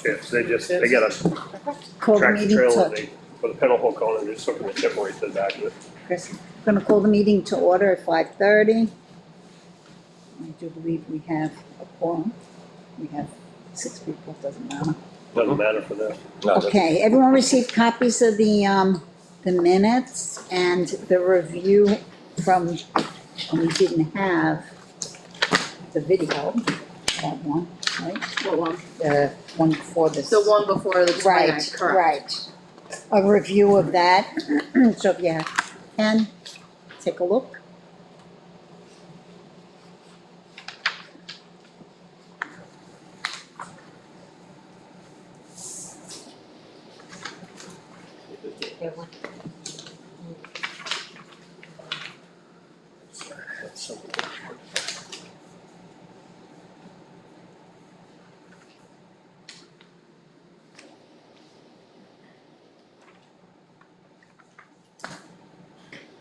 Yeah, so they got a Call the tractor meeting trailer, to, they put a pedal hook on it, and just hook the tip right to the back of it. Chris, gonna call the meeting to order at 5:30. I do believe we have a quorum. We have 6 people, doesn't matter. Doesn't matter for them. No, that's- Okay, everyone received copies of the minutes and the review from, and we didn't have the video, that one, right? What one? The one before this. The one before the 29th, Right, correct. right. A review of that, so if you can, take a look.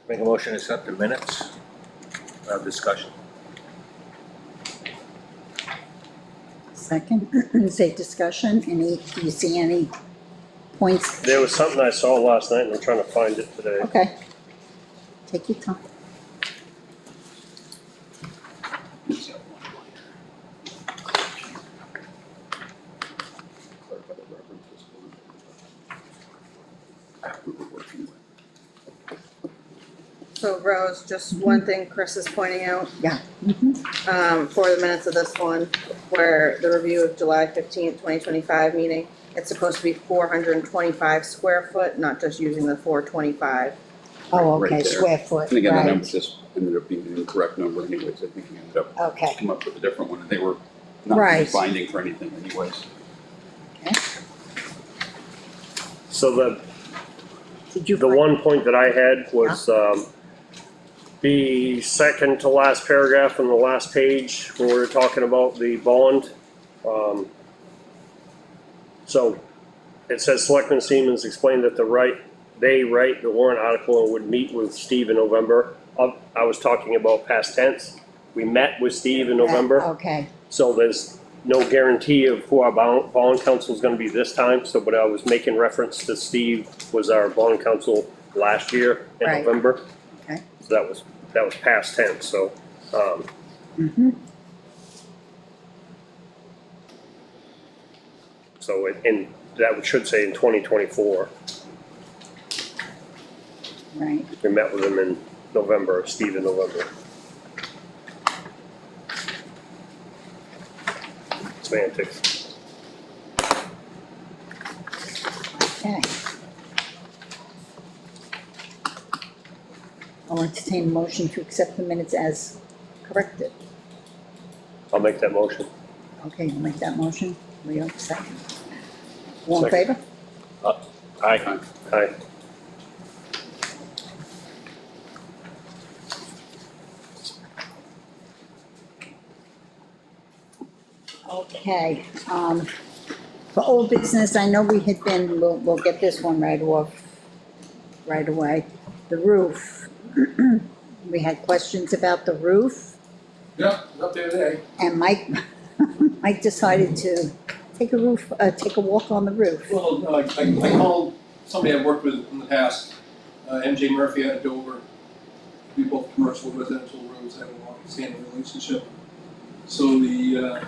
Make a motion to accept the minutes of discussion. Second, say discussion, do you see any points? There was something I saw last night, and I'm trying to find it today. Okay. Take your time. So Rose, just one thing Chris is pointing out, Yeah. for the minutes of this one, where the review of July 15th, 2025 meeting, it's supposed to be 425 square foot, not just using the 425. Oh, Right okay, there. square foot, And again, the number right. just ended up being an incorrect number anyways. I think he ended up Okay, coming up with a different one, and they were not Right. binding for anything anyways. So did you the find? one point that I had was, the second to last paragraph on the last page, where we were talking about the bond. So it says Selectman Siemens explained that they write the warrant article and would meet with Steve in November. I was talking about past tense. We met with Steve in November, Okay, so there's no guarantee of who our bond counsel is gonna be this time. So, but I was making reference to Steve was our bond counsel last year in Right. November. Okay. So that was past tense, so, so that should say in 2024. right. We met with him in November, Steve in November. Semantics. Okay. I'll entertain a motion to accept the minutes as corrected. I'll make that motion. Okay, you'll make that motion. Leo, second. All in Second. favor? Aye. Aye. Okay, for old business, I know we had been, we'll get this one right away. The roof. We had questions about the roof, Yeah, it was up there today. and Mike decided to take a walk on the roof. Well, I called somebody I've worked with in the past, MJ Murphy out of Dover. We both commercial residential roads, have a long-standing relationship. So the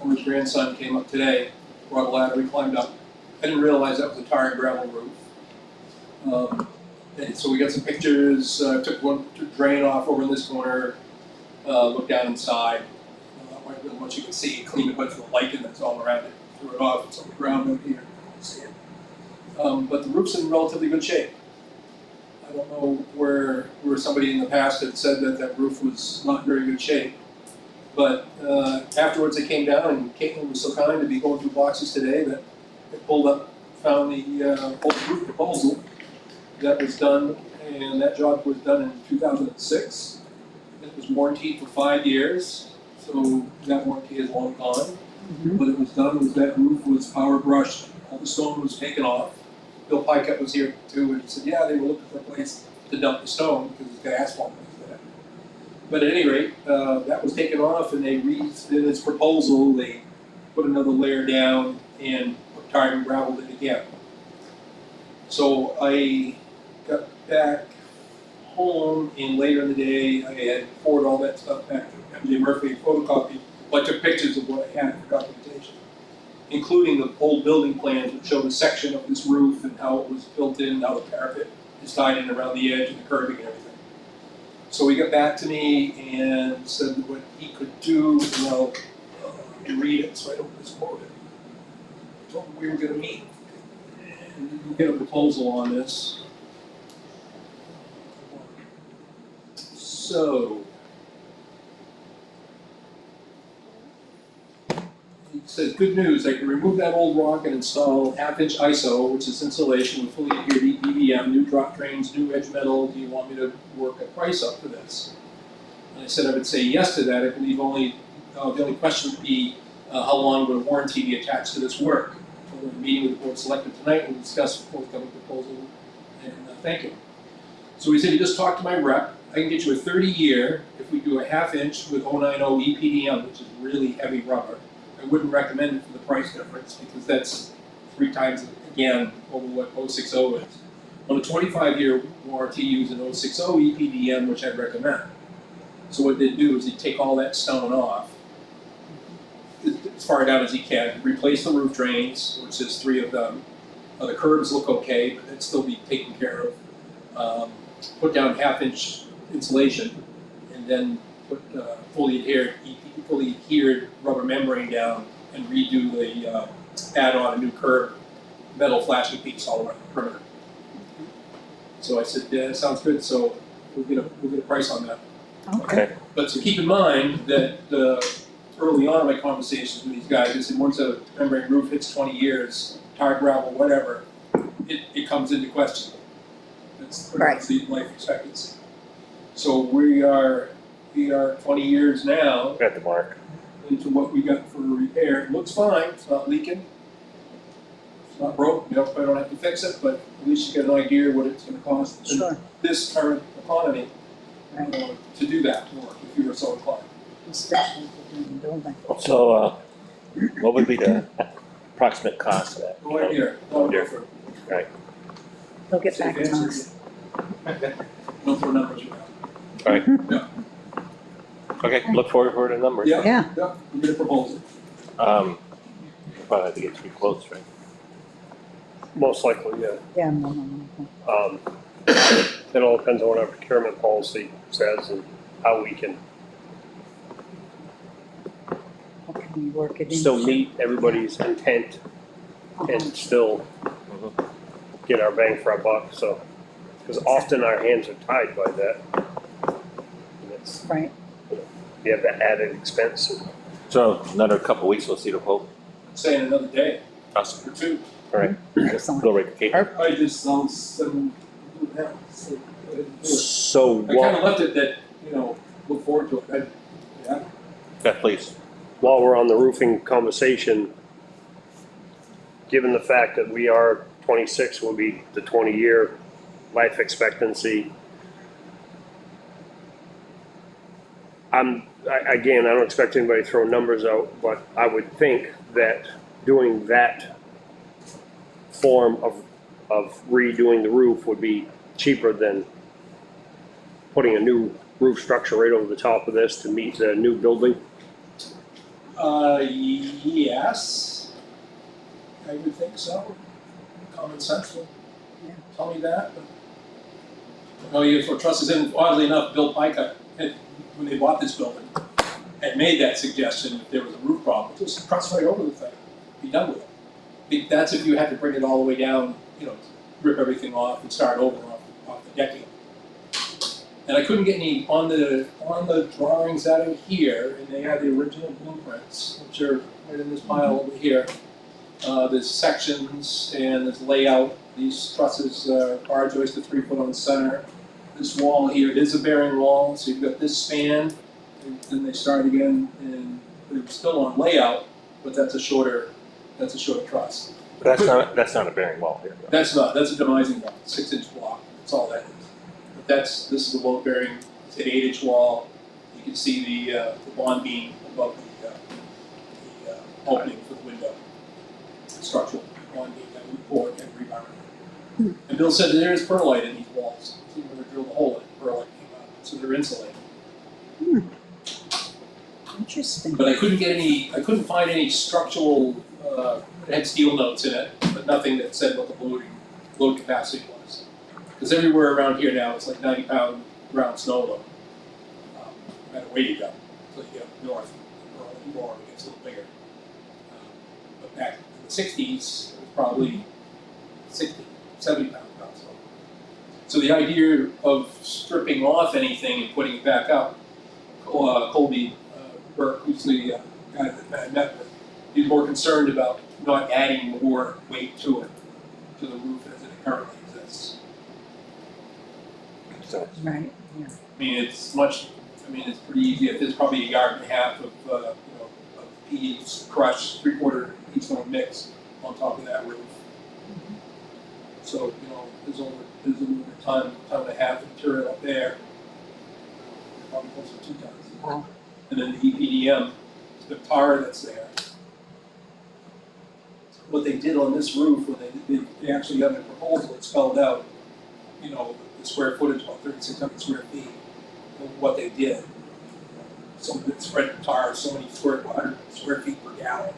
owner's grandson came up today, brought a ladder, we climbed up. I didn't realize that was a tar and gravel roof. And so we got some pictures, took one drain off over in this corner, looked down inside. Not really much you can see, cleaned a bunch of the lichen that's all around it, threw it off, it's on the ground out here, you can see it. But the roof's in relatively good shape. I don't know where somebody in the past had said that that roof was not in very good shape. But afterwards it came down, and Caitlin was so kind to be going through boxes today that it pulled up, found the old roof proposal that was done, and that job was done in 2006. It was warranted for 5 years, so that warranty is long gone. What it was done was that roof was power brushed, all the stone was taken off. Bill Pykett was here too, and he said, yeah, they were looking for a place to dump the stone because it's got asphalt under there. But at any rate, that was taken off, and they redid its proposal. They put another layer down and put tarred and gravelled it again. So I got back home and later in the day, I had forwarded all that stuff back to MJ Murphy, photocopied. Well, I took pictures of what I had for documentation, including the old building plans that showed a section of this roof and how it was built in, how the parapet is tied in around the edge and the curbing and everything. So he got back to me and said what he could do, and I'll read it so I don't misquote it. I told him we were gonna meet and get a proposal on this. So, he says, good news, I can remove that old rock and install half-inch ISO, which is insulation with fully adhered EVM, new drop trains, new edge metal. Do you want me to work a price up for this? And I said I would say yes to that. I believe the only question would be how long would a warranty be attached to this work? We're meeting with the board of selectmen tonight. We'll discuss the forthcoming proposal and thank you. So he said, you just talked to my rep. I can get you a 30-year if we do a half-inch with 090 EPDM, which is really heavy rubber. I wouldn't recommend it for the price difference because that's 3 times again over what 060 is. On a 25-year warranty using 060 EPDM, which I'd recommend. So what they'd do is they'd take all that stone off as far down as he can, replace the roof drains, which is 3 of them. The curbs look okay, but they'd still be taken care of. Put down half-inch insulation, and then put fully adhered rubber membrane down, and redo the add on a new curb metal flashing piece all around the perimeter. So I said, yeah, sounds good. So we'll get a price on that. Okay. But so keep in mind that early on in my conversations with these guys, I said once a membrane roof hits 20 years, tar, gravel, whatever, it comes into question. That's pretty much the life expectancy. So we are 20 years now At the mark. into what we got for repair. It looks fine, it's not leaking. It's not broke, I don't have to fix it, but at least you get an idea what it's gonna cost in Sure. this current economy Right. to do that work, if you were so inclined. Especially for doing the building. So, what would be the approximate cost of that? Go right here. Oh, dear. They'll get back to us. Don't throw numbers around. Okay, look forward for the numbers. Yeah, Yeah, yeah, we're gonna propose it. Probably have to get 3 quotes, right? Most likely, yeah. yeah, no. It all depends on what our procurement policy says and how we can How can we work it in? still meet everybody's intent Uh-huh. and still get our bang for our buck, so. Because often our hands are tied by that. And it's, Right, you have that added expense. So another couple of weeks, we'll see the quote. Say in another day Awesome. or 2. All right, excellent. go right to Kate. I just sounds do it now. So, go ahead and do it. So I kinda left it that, look forward to it. Yeah, Yeah, please. while we're on the roofing conversation, given the fact that we are 26 will be the 20-year life expectancy, again, I don't expect anybody to throw numbers out, but I would think that doing that form of redoing the roof would be cheaper than putting a new roof structure right over the top of this to meet the new building. Yes, I would think so. Common sense would tell me that, but. Oh, you throw trusses in, oddly enough, Bill Pica, when they bought this building, had made that suggestion if there was a roof problem, just truss right over the thing, be done with it. That's if you had to bring it all the way down, rip everything off and start over off the decking. And I couldn't get any on the drawings out of here, and they are the original blueprints, which are right in this pile over here. There's sections and there's layout. These trusses are joisted 3 foot on the center. This wall here, it is a bearing wall, so you've got this span, and then they start again, and they're still on layout, but that's a shorter truss. That's not a bearing wall here. That's a demising wall, 6-inch block, that's all that is. But this is a load bearing, it's an 8-inch wall. You can see the bond beam above the opening for the window, structural. on that report and rebar. And Bill said that there is perlite in these walls. He never drilled a hole in it, perlite came out, so they're insulated. Interesting. But I couldn't find any structural, it had steel notes in it, but nothing that said what the load capacity was. Because everywhere around here now, it's like 90-pound ground snow load. No matter where you go, so you get up north, or it gets a little bigger. But back in the 60s, it was probably 60, 70-pound ground snow. So the idea of stripping off anything and putting it back up, Colby Burke, who's the guy that I met with, he's more concerned about not adding more weight to it, to the roof as it currently exists. Right, yeah. I mean, it's pretty easy. There's probably a yard and a half of, of PE crushed, 3/4 keystone mix on top of that roof. So, there's over a ton and a half of material up there. Probably close to 2 tons. Wow. And then the EPDM, the tar that's there. What they did on this roof, when they actually got a proposal, it spelled out, the square footage, about 3,600 square feet, of what they did. So they spread the tar so many square feet per gallon,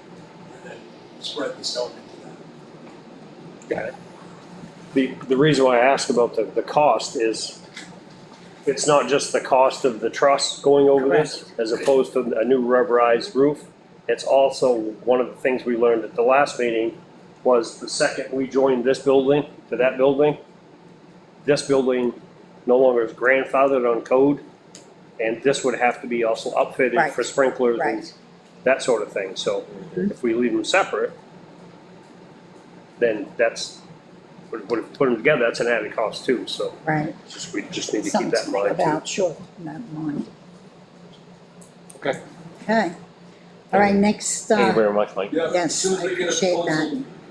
and then spread the stone into that. Got it. The reason why I ask about the cost is, it's not just the cost of the truss going over this, as opposed to a new rubberized roof. It's also, one of the things we learned at the last meeting was the second we joined this building to that building, this building no longer is grandfathered on code, and this would have to be also upfitted Right. for sprinklers and Right. that sort of thing. So if we leave them separate, then would put them together, that's an added cost too, so Right. we just need to keep Something that in mind too. about, sure, keep that in mind. Okay. Okay. All right, next, Thank you very much, Mike. Yeah, Yes, as soon as I we get a appreciate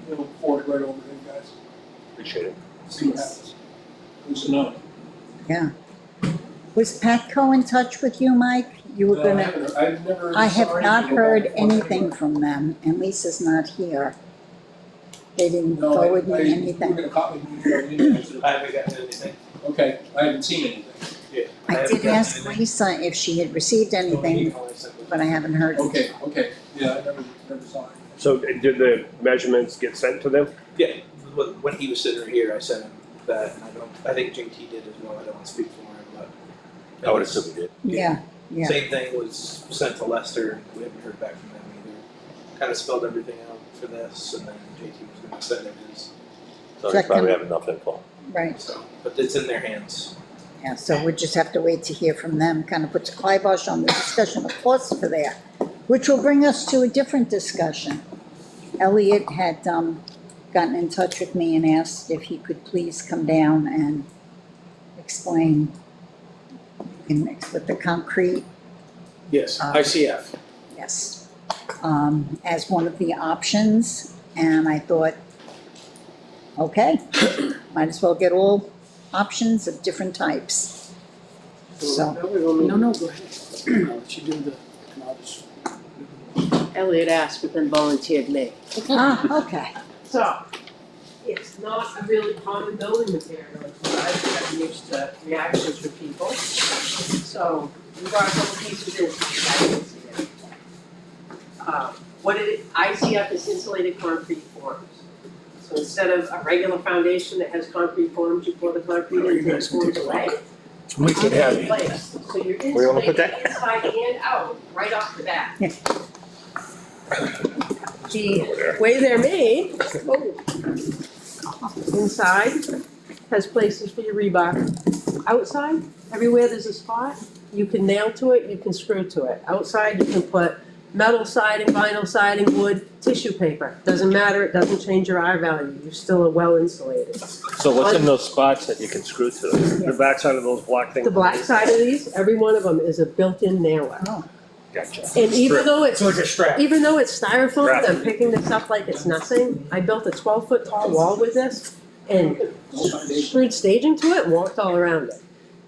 proposal, forward it right over to you guys, Appreciate it. see what happens. Listen up. yeah. Was Patco in touch with you, Mike? You were gonna, I've never. I have saw not anything heard about it before anything anyway. from them, and Lisa's not here. They didn't No, forward me we're anything. gonna copy me. I haven't gotten anything. Okay, I haven't seen anything. Yeah. I haven't did gotten ask anything. Lisa if she had received anything, but I haven't heard. Okay, yeah, I never saw it. So did the measurements get sent to them? Yeah, when he was sitting right here, I sent him that, and I think JT did as well, I don't want to speak for him, but. I would assume we did. Yeah, yeah. Same thing was sent to Lester, and we haven't heard back from them either. Kind of spelled everything out for this, and then JT was gonna send him his, So they probably Second. have enough info. Right, so, but it's in their hands. yeah, so we just have to wait to hear from them, kind of puts a kibosh on the discussion of costs for that, which will bring us to a different discussion. Elliot had, gotten in touch with me and asked if he could please come down and explain with the concrete, Yes, ICF. yes, as one of the options, and I thought, okay, might as well get all options of different types. So, No, go ahead. I'll let you do the, and I'll just. Elliot asked, but then volunteered me. okay, So, it's not a really common building material, I've gotten used to reactions from people. So, we brought a couple pieces in, so you guys can see it. ICF is insulated concrete forms. So instead of a regular foundation that has concrete forms, you pour the concrete in, it forms away. It's wicked heavy. So you're Where you wanna put insulated inside and out, right off the bat. Yeah. The way they're made, inside has places for your rebar. Outside, everywhere there's a spot, you can nail to it, you can screw to it. Outside, you can put metal siding, vinyl siding, wood, tissue paper. Doesn't matter, it doesn't change your R value, you're still well insulated. So what's in those spots that you can screw to? The backside of those black things? The black side of these, every one of them is a built-in nailer. oh, Gotcha. And even though it's, like a strap. even though it's styrofoam, Strap. I'm picking this up like it's nothing. I built a 12-foot tall wall with this and screwed staging to it and walked all around it.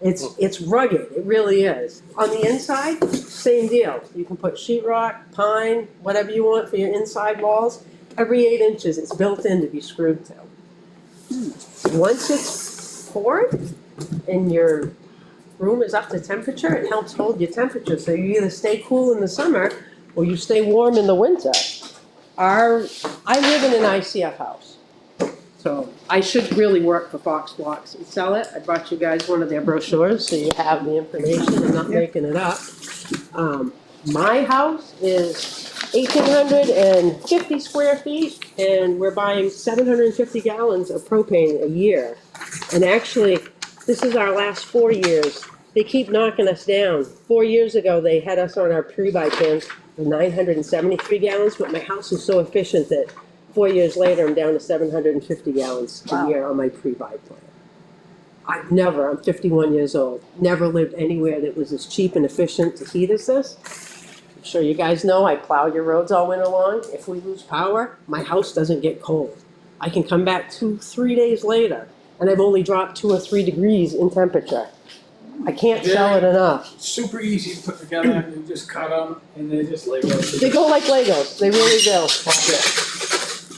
It's rugged, it really is. On the inside, same deal. You can put sheetrock, pine, whatever you want for your inside walls. every 8 inches, it's built in to be screwed to. Once it's poured and your room is up to temperature, it helps hold your temperature, so you either stay cool in the summer or you stay warm in the winter. I live in an ICF house, so I should really work for Fox Blocks and sell it. I brought you guys one of their brochures, so you have the information, I'm not making it up. My house is 1,850 square feet, and we're buying 750 gallons of propane a year. And actually, this is our last 4 years. They keep knocking us down. 4 years ago, they had us on our pre-buy plan for 973 gallons, but my house is so efficient that 4 years later, I'm down to 750 gallons a Wow. year on my pre-buy plan. I'm 51 years old, never lived anywhere that was as cheap and efficient to heat as this. I'm sure you guys know I plow your roads all winter long. If we lose power, my house doesn't get cold. I can come back 2-3 days later, and I've only dropped 2 or 3 degrees in temperature. I can't sell it enough. Super easy to put together, you just cut them and they just lay right. They go like Legos, they really do.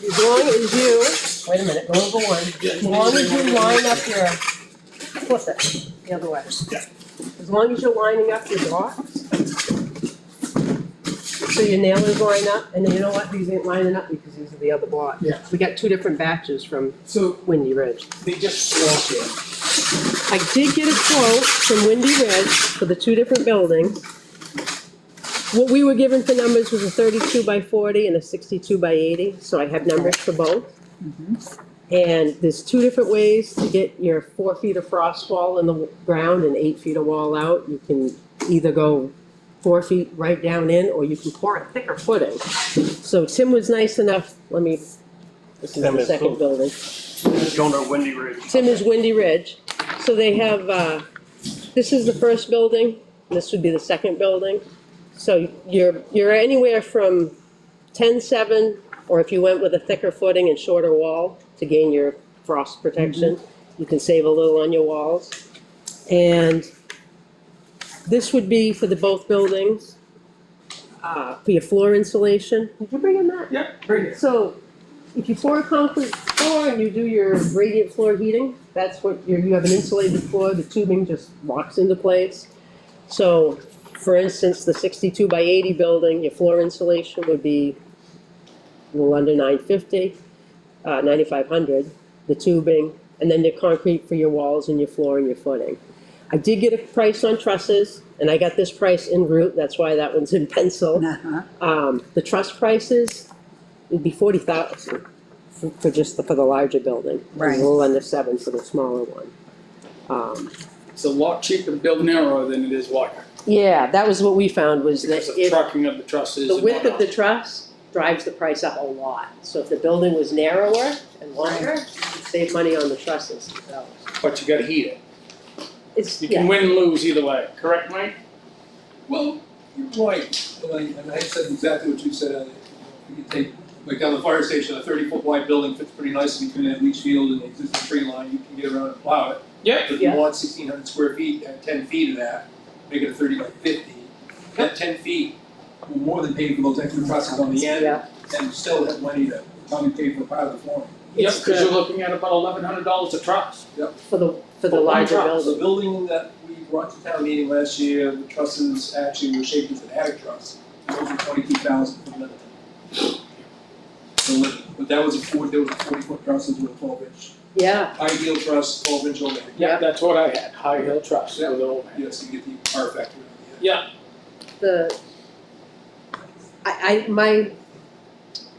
As long as you, wait a minute, go over one. As long as you line up your, flip it, the other way. As long as you're lining up your blocks, so your nailers line up, and then you know what, these ain't lining up because these are the other blocks. Yeah. We got 2 different batches from So Windy Ridge. they just swap it. I did get a quote from Windy Ridge for the 2 different buildings. What we were given for numbers was a 32 by 40 and a 62 by 80, so I have numbers for both. And there's 2 different ways to get your 4 feet of frost wall in the ground and 8 feet of wall out. You can either go 4 feet right down in, or you can pour a thicker footing. So Tim was nice enough, this is Tim the is second who? building. Going to Windy Ridge. Tim is Windy Ridge. So they have, this is the first building, this would be the second building. So you're anywhere from 10-7, or if you went with a thicker footing and shorter wall to gain your frost protection, you can save a little on your walls. And this would be for the both buildings, for your floor insulation. Did you bring in that? Yeah, bring it. So if you pour a concrete floor and you do your radiant floor heating, that's what you have an insulated floor, the tubing just locks into place. So for instance, the 62 by 80 building, your floor insulation would be a little under 950, 9,500, the tubing, and then the concrete for your walls and your floor and your footing. I did get a price on trusses, and I got this price en route, that's why that one's in pencil. The truss prices would be 40,000 for just for the larger building. Right. And a little under 7 for the smaller one. It's a lot cheaper to build narrower than it is wider. Yeah, that was what we found, was that Because of if trucking of the trusses the and width of whatnot. the truss drives the price up a lot. So if the building was narrower and longer, you'd save money on the trusses themselves. But you gotta heat it. It's, You can yeah, win and lose either way, correct, Mike? Well, you're right, and I said exactly what you said. You could take, like down the fire station, a 30-foot wide building fits pretty nicely between that leach field and the existing tree line. You can get around and plow it. Yeah. If you Yeah. want 1,600 square feet at 10 feet of that, make it a 30 by 50. That 10 feet will more than pay for those extra trusses on the end, yeah. and still have money to come and pay for part of the flooring. Yep, It's because the- you're looking at about $1,100 a truss. For the one larger truss. The building. building that we brought to town meeting last year, the trusses actually were shaped as an attic truss. Those were 22,000 for Littleton. So, but that was there was a 40-foot trusses with a 12-inch. Yeah, Ideal truss, 12-inch overhang. Yeah, that's what I had, high hill truss with overhang. Yes, you get the R factor on the end. Yeah,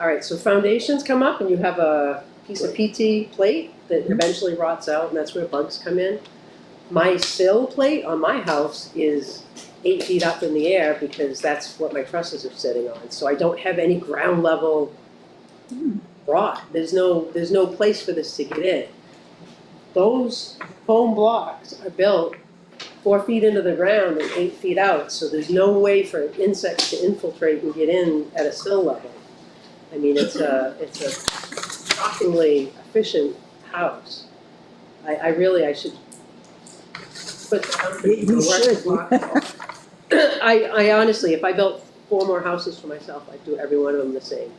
all right, so foundations come up and you have a piece of PT plate that eventually rots out, and that's where bugs come in. My sill plate on my house is 8 feet up in the air because that's what my trusses are sitting on. So I don't have any ground level rot. There's no place for this to get in. Those foam blocks are built 4 feet into the ground and 8 feet out, so there's no way for insects to infiltrate and get in at a sill level. I mean, it's a shockingly efficient house. I should put the company to work. I honestly, if I built 4 more houses for myself, I'd do every one of them the same.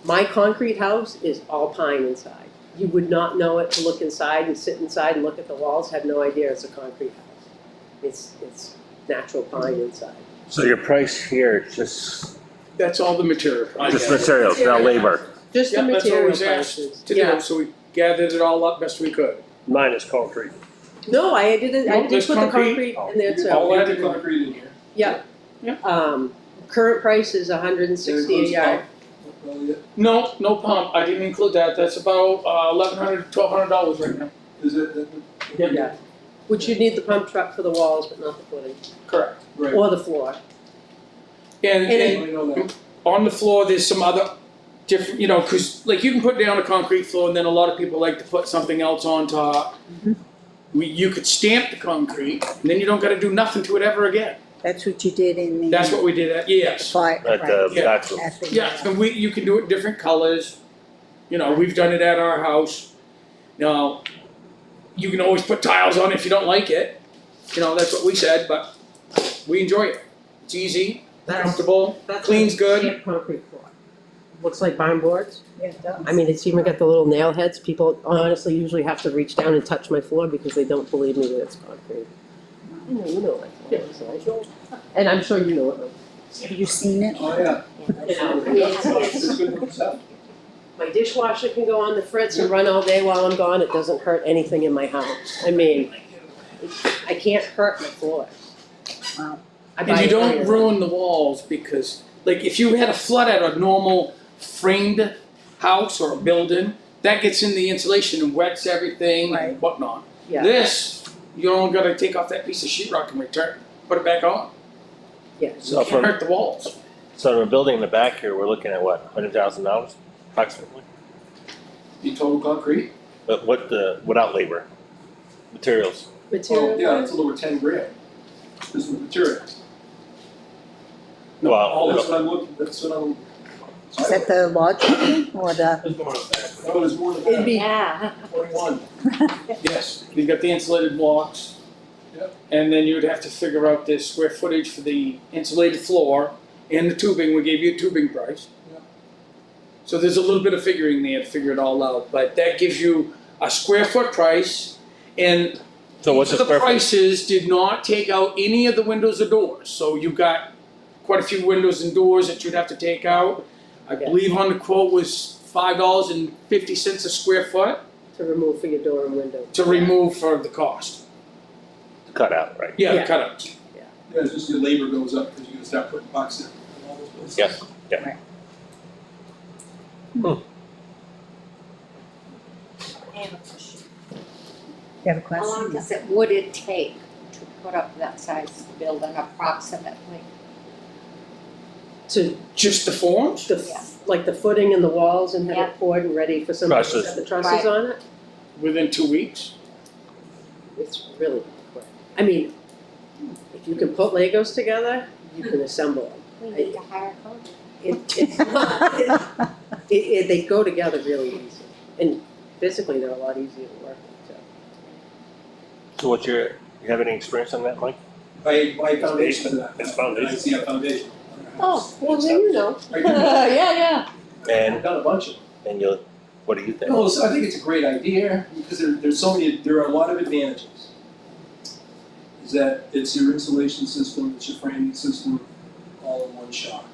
My concrete house is all pine inside. You would not know it to look inside and sit inside and look at the walls, have no idea it's a concrete house. It's natural pine inside. So your price here is just That's all the material. materials, not labor. Just the Yeah, that's what material was asked prices. to Yeah. do, so we gathered it all up best we could. Mine is concrete. No, I did it, I No, did there's put the concrete. concrete in there too. All We that- have the concrete in here. Yeah. Current price is $160 a yard. Probably it. No, no pump, I didn't include that, that's about $1,100, $1,200 right now. Is it? Yeah. Which you'd need the pump truck for the walls, but not the footing, Correct. Right. or the floor. And, I know that. on the floor, there's some other different, you know, cause like you can put down a concrete floor and then a lot of people like to put something else on top. You could stamp the concrete and then you don't gotta do nothing to it ever again. That's what you did in the. That's what we did at, yes. Fire, At the right, Yeah. bathroom. at the, Yeah, and you can do it different colors. You know, we've done it at our house. Now, you can always put tiles on if you don't like it. You know, that's what we said, but we enjoy it. It's easy, comfortable, cleans good. Stamped concrete floor. Looks like barn boards. Yeah, it does. I mean, it's even got the little nail heads. People honestly usually have to reach down and touch my floor because they don't believe me that it's concrete. I know, you know what it's like. And I'm sure you know it. Have you seen it? Oh, yeah. You know, I mean, It's good looking stuff. my dishwasher can go on the fritz and run all day while I'm gone. It doesn't hurt anything in my house. I mean, I can't hurt my floor. Wow. I buy And you don't it. ruin the walls because, like, if you had a flood at a normal framed house or a building, that gets in the insulation and wets everything Right. and whatnot. Yeah, This, you only gotta take off that piece of sheetrock and put it back on. yeah. So Can't from, hurt the walls. so in a building in the back here, we're looking at what, $100,000 approximately? The total concrete? But without labor, materials. Oh, Material. yeah, it's a little over 10 grand. This is material. Well, Oh, that's what I'm looking, that's what I'm. Is that the logic or the? There's more on the back. Oh, there's more than It'd that. be, 21. Yes, you've got the insulated blocks. Yep. And then you'd have to figure out the square footage for the insulated floor and the tubing, we gave you a tubing price. Yep. So there's a little bit of figuring there to figure it all out, but that gives you a square foot price, and So what's the each of square the foot? prices did not take out any of the windows or doors, so you've got quite a few windows and doors that you'd have to take out. I Yeah. believe on the quote was $5.50 a square foot to remove for your door and window. to remove for the cost. Cut out, right? Yeah, the Yeah. cutouts. Yeah, it's just your labor goes up because you're gonna start putting box in all those places. Yes, yeah. You have a How long question? would it take to put up that size building approximately? To Just the forms? the, Yeah. like the footing and the walls and have Yeah. it poured and ready for somebody to Trusses. set the trusses Right. on it? Within 2 weeks? It's really quick. I mean, if you can put Legos together, you can assemble them. We need to hire a coach. It's not, they go together really easy. And physically, they're a lot easier to work with, So what's you have any experience on that, Mike? My foundation for that. It's foundation. I see a foundation. Oh, well, then you know. I do. Yeah. I've And, done a bunch of them. and what do you think? No, so I think it's a great idea because there are a lot of advantages. Is that it's your insulation system, it's your framing system, all in one shot.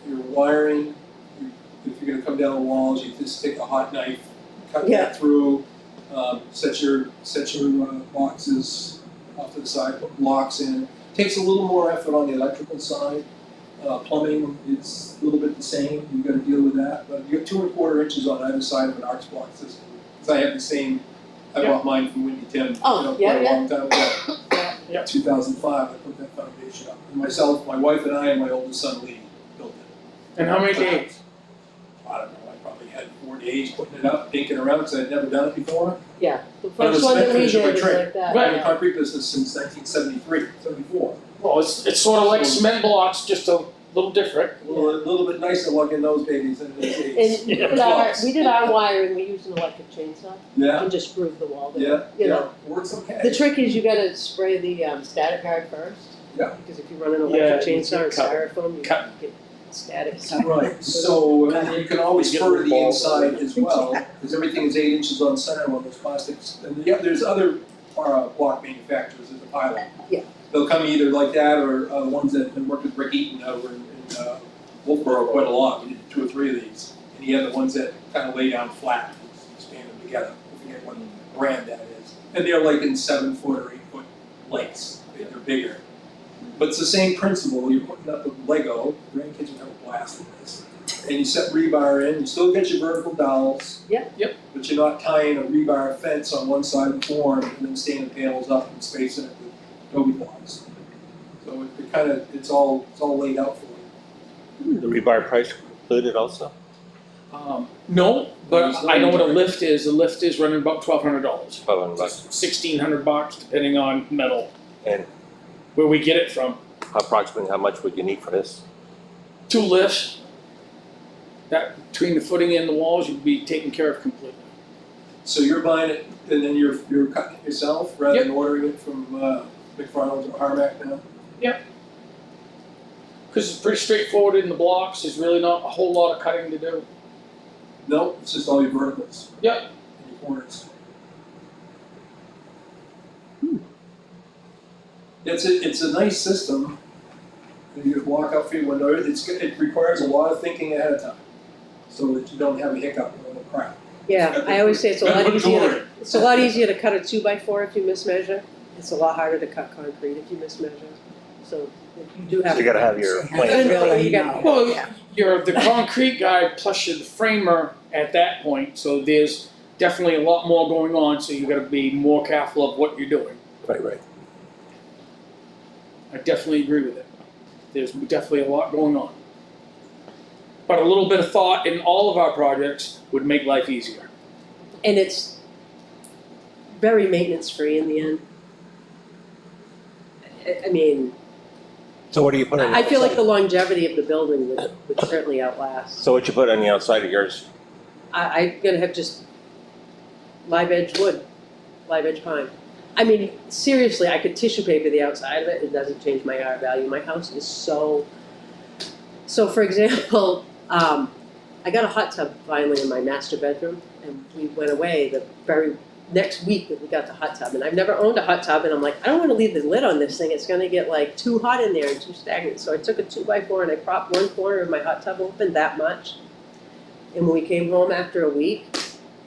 Your wiring, if you're gonna come down the walls, you just take a hot knife, cut Yeah. that through, set your boxes off to the side, put blocks in. Takes a little more effort on the electrical side. Plumbing, it's a little bit the same, you gotta deal with that, but you have 2¼ inches on either side of an arch block system. Cause I have the same, I bought mine from Windy Tim, Oh, yeah, quite a long time ago. Yeah. 2005, I put that foundation up. And myself, my wife and I and my oldest son Lee built it. And how many days? I don't know, I probably had 4 days putting it up, dinking around, cause I'd never done it before. Yeah. The But it was first one that we finish of my did was trade. like that. I've been in the yeah. concrete business since 1973, 74. Well, it's sort of like cement blocks, just a little different. A little bit nicer looking those babies than these days. And we did our wiring, we used an electric chainsaw Yeah, and just groove the wall down. yeah, You yeah, know, works okay. the trick is you gotta spray the static guard first. Yeah. Because if you run an electric Yeah, you chainsaw and cut. styrofoam, you Cut. get static. Right, so and then you can always You get further the balls. inside as well, because everything is 8 inches on center on those plastics. And yeah, there's other block manufacturers in the pilot. Yeah. They'll come either like that or the ones that have been worked with Rick Eaton over in Wolfboro quite a lot. We did 2 or 3 of these. And he had the ones that kind of lay down flat, and stand them together. I forget what brand that is. And they're like in 7-foot or 8-foot lengths. They're bigger. But it's the same principle. You're putting up with Lego. Grandkids would have a blast with this. And you set rebar in. You still get your vertical dowels. Yep. Yep. But you're not tying a rebar fence on one side of the form and then standing panels up and spacing it with Adobe blocks. So it kind of it's all laid out for you. The rebar price included also? No, but I know what a lift is. A lift is running about $1,200. $1,200. $1,600 depending on metal, And where we get it from. approximately how much would you need for this? 2 lifts. That between the footing and the walls, you'd be taken care of completely. So you're buying it and then you're cutting it yourself rather than ordering it from McFarland's or Harmac now? Because it's pretty straightforward in the blocks. There's really not a whole lot of cutting to do. No, it's just all your verticals. Yep. And your corners. It's a nice system. You can walk out for your window. It requires a lot of thinking ahead of time, so that you don't have a hiccup or a crack. Yeah, I always say it's a lot easier to cut a 2x4 if you mismeasure. It's a lot harder to cut concrete if you mismeasure. So you do have. So you gotta have your You plan. really You got- know. Well, you're the concrete guy plus you're the framer at that point, so there's definitely a lot more going on, so you gotta be more careful of what you're doing. Right. I definitely agree with it. There's definitely a lot going on. But a little bit of thought in all of our projects would make life easier. And it's very maintenance free in the end. I mean, So what do you put on the I feel like outside? the longevity of the building would certainly outlast. So what you put on the outside of yours? I'm gonna have just live edge wood, live edge pine. I mean, seriously, I could tissue paper the outside of it, it doesn't change my R value. My house is so for example, I got a hot tub finally in my master bedroom, and we went away the very next week that we got the hot tub, and I've never owned a hot tub, and I'm like, I don't wanna leave the lid on this thing, it's gonna get like too hot in there and too stagnant. So I took a 2x4 and I propped one corner of my hot tub open that much. And when we came home after a week,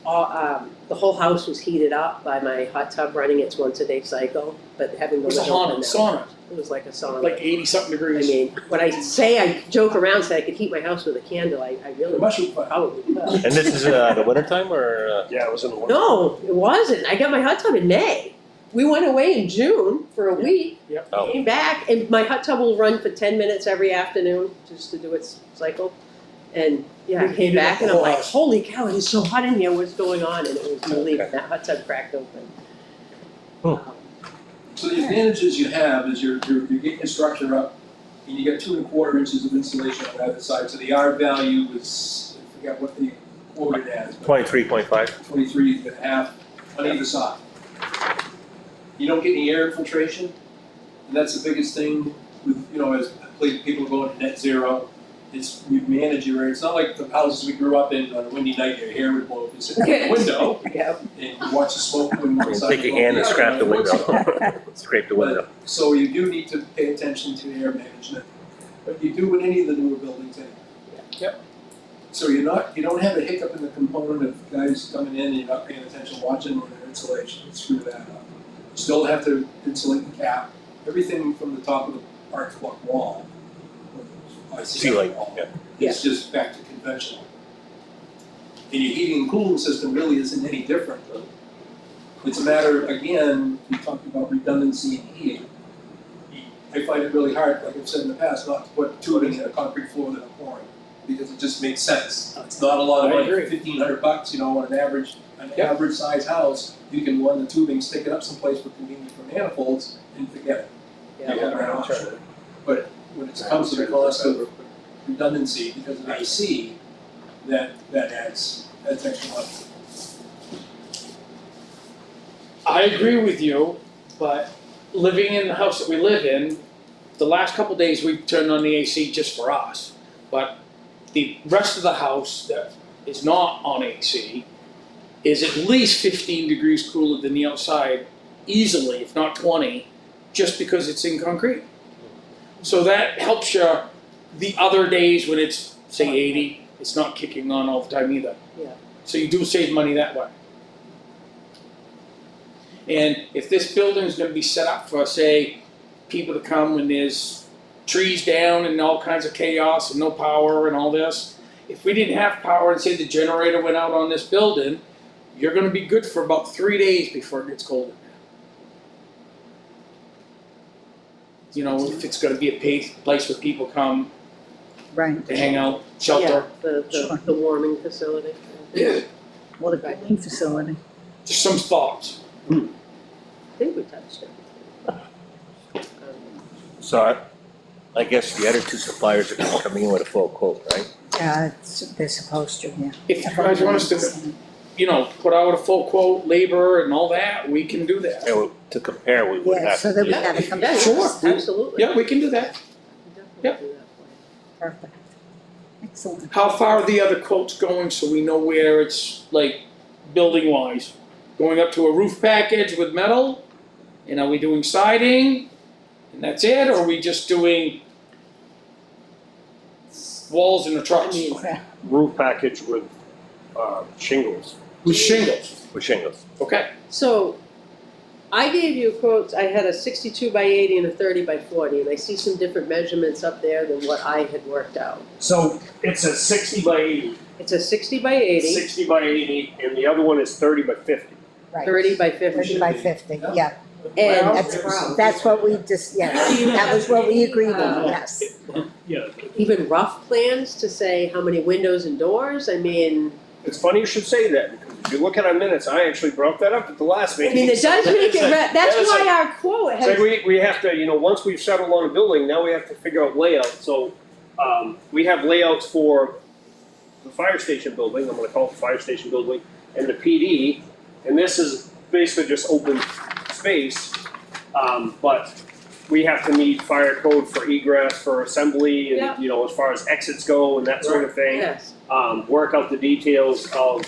the whole house was heated up by my hot tub running its once a day cycle, but having It the was a lid open now. sauna, It was like a sauna. like 80-something I degrees. mean, when I say I joke around, say I could heat my house with a candle, I The really mushroom fire. probably could. And this is the winter time or? Yeah, it was in the winter. No, it wasn't. I got my hot tub in May. We went away in June for a week, Oh, came back, and my hot tub will run for 10 minutes every afternoon just to do its cycle. And yeah, I We came heated up back the and I'm whole like, house. holy cow, it is so hot in here, what's going on? And it was relief, Okay. that hot tub cracked open. Hmm. So the advantages you have is you're getting your structure up, and you get 2¼ inches of insulation on either side. So the R value is, I forget what they quoted as, but 23.5. 23.5 on either side. You don't get any air infiltration, and that's the biggest thing with, as people are going to net zero, is we manage your air. It's not like the houses we grew up in on a windy night, your hair would blow if you sit in the window Yeah. and you watch the smoke when You can take your hand and scrape the window. Scrape the window. So you do need to pay attention to air management, but you do in any of the newer buildings anyway. Yep. So you don't have a hiccup in the component of guys coming in and you're not paying attention, watching on their insulation, screw that up. You still have to insulate the cap, everything from the top of the arch block wall. Ceiling, wall, yeah. It's just back to conventional. And your heating and cooling system really isn't any different. It's a matter, again, we talked about redundancy in heating. I find it really hard, like I've said in the past, not to put tubing in a concrete floor that I'm pouring, because it just makes sense. It's not a lot of I money, agree. $1,500, on an average size house, you can run the tubing, stick it up someplace for convenient for manifolds, and forget it. Yeah. You have that option. But when it comes to the cost of redundancy because of AC, that adds extra money. I agree with you, but living in the house that we live in, the last couple days we turned on the AC just for us. But the rest of the house that is not on AC is at least 15 degrees cooler than the outside, easily, if not 20, just because it's in concrete. So that helps you the other days when it's, say, 80, it's not kicking on all the time either. Yeah. So you do save money that way. And if this building is gonna be set up for, say, people to come when there's trees down and all kinds of chaos and no power and all this, if we didn't have power and say the generator went out on this building, you're gonna be good for about 3 days before it gets cold in there. You know, if it's gonna be a place where people come Right. to hang out, shelter. Yeah, Sure. the warming facility. Yeah. Well, the cooling facility. Just some thoughts. I think we touched it. So I guess the other two suppliers are coming in with a full quote, right? They're supposed to, yeah. If you guys want us to, you know, put out a full quote, labor and all that, we can do that. Yeah, well, to compare, we would Yeah, have so to that do we that. gotta come Yeah, back. Sure. absolutely. Yeah, we can do that. Definitely do that for you. Perfect. Excellent. How far are the other quotes going so we know where it's, like, building wise? Going up to a roof package with metal? And are we doing siding? And that's it, or are we just doing walls and the trucks? Roof package with, shingles. With shingles, With shingles. okay. So, I gave you quotes, I had a 62 by 80 and a 30 by 40, and I see some different measurements up there than what I had worked out. So it's a 60 by 80, It's a 60 by 80, 60 by 80, and the other one is 30 by 50. Right. 30 by 50. 30 by 50, yeah. And That's what we just, yeah, that was what we agreed on, yes. Yeah. even rough plans to say how many windows and doors, I mean, It's funny you should say that, because if you look at our minutes, I actually brought that up at the last I meeting. mean, it does make it, that's why our quote It's like has, we have to, once we've settled on a building, now we have to figure out layout. So, we have layouts for the fire station building, I'm gonna call it the fire station building, and the PD, and this is basically just open space. But we have to meet fire code for egress, for assembly, Yeah. and, as far as exits go and that sort of thing. yes, Work out the details of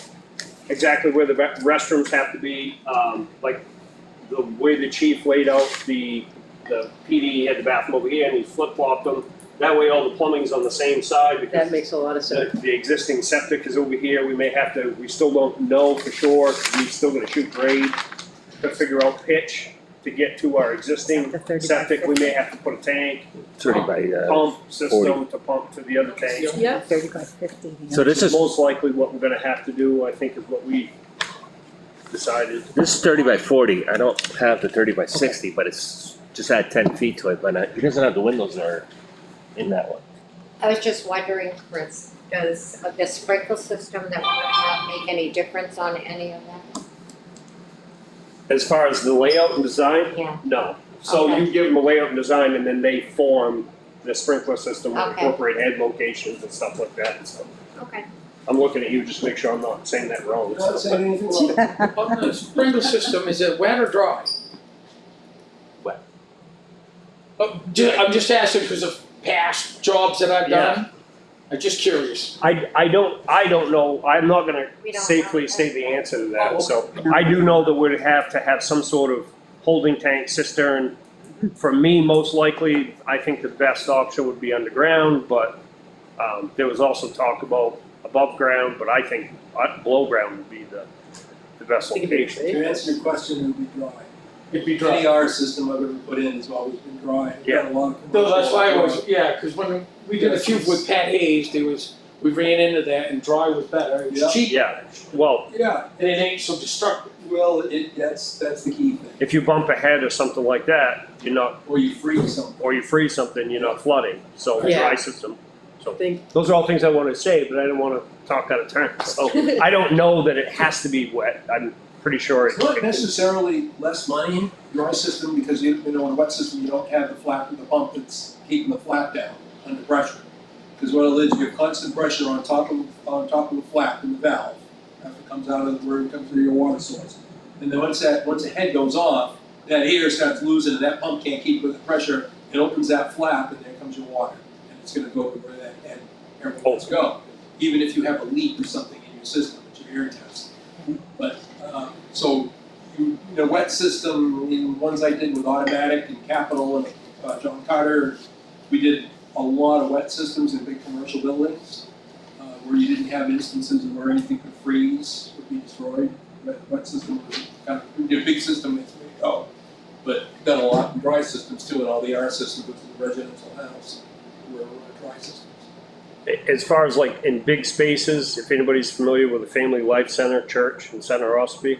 exactly where the restrooms have to be, like the way the chief laid out the PD had the bathroom over here and he flip-flopped them. That way all the plumbing's on the same side that because makes a lot of sense. the existing septic is over here. We still don't know for sure, we still gonna shoot grade to figure out pitch to get to our existing The 30 by septic. We 50. may have to put a tank, 30 by, pump system to pump to the other tank. Yeah, 30 by 50. yeah. so this is Most likely what we're gonna have to do, I think, is what we decided. this is 30 by 40. I don't have the 30 by 60, but it's just add 10 feet to it. But it doesn't have the windows or in that one. I was just wondering, Chris, does the sprinkle system that we're gonna have make any difference on any of that? As far as the layout and design, Yeah. no. So Okay. you give them a layout and design and then they form the sprinkler system, with Okay. incorporate head locations and stuff like that and stuff. Okay. I'm looking at you just to make sure I'm not saying that wrong. Not saying anything wrong. On the sprinkler system, is it wet or dry? Wet. I'm just asking because of past jobs that I've done. I'm just curious. I don't know, I'm not gonna We don't safely know. say the answer to Oh, that, so. I do know that we'd have to have some sort of holding tank cistern. For me, most likely, I think the best option would be underground, but, there was also talk about above ground, but I think below ground would be the best I think it'd be location. safe. To answer your question, it would be dry. It'd be Any R system I've ever put in has always been dry. I've done a lot of No, that's why I commercial was, yeah, because when we did a few with Pat Hayes, we ran into that and dry was better. Yeah. It's cheap Yeah, well, Yeah, and it ain't so destructive. well, that's the key thing. if you bump ahead or something like that, you're not, Or you freeze something. or you freeze something, you're not flooding, so a Yeah. dry system. I think, Those are all things I wanna say, but I didn't wanna talk out of turn, so I don't know that it has to be wet, I'm pretty sure it. It's not necessarily less money, dry system, because in a wet system, you don't have the flap, the pump that's keeping the flap down under pressure. Because what it is, you have constant pressure on top of the flap in the valve, after it comes out of where it comes through your water source. And then once the head goes off, that air starts losing, and that pump can't keep with the pressure, it opens that flap, and there comes your water. And it's gonna go to where that head everyone wants to go. Even if you have a leak or something in your system, it's your air test. But, so, in a wet system, in ones I did with Automatic and Capital and John Carter, we did a lot of wet systems in big commercial buildings, where you didn't have instances where anything could freeze, would be destroyed. Wet system was kind of, a big system, it's way to go. But done a lot in dry systems too, and all the R systems, which is the residential house, were dry systems. As far as like in big spaces, if anybody's familiar with the Family Life Center Church in Center Ospey,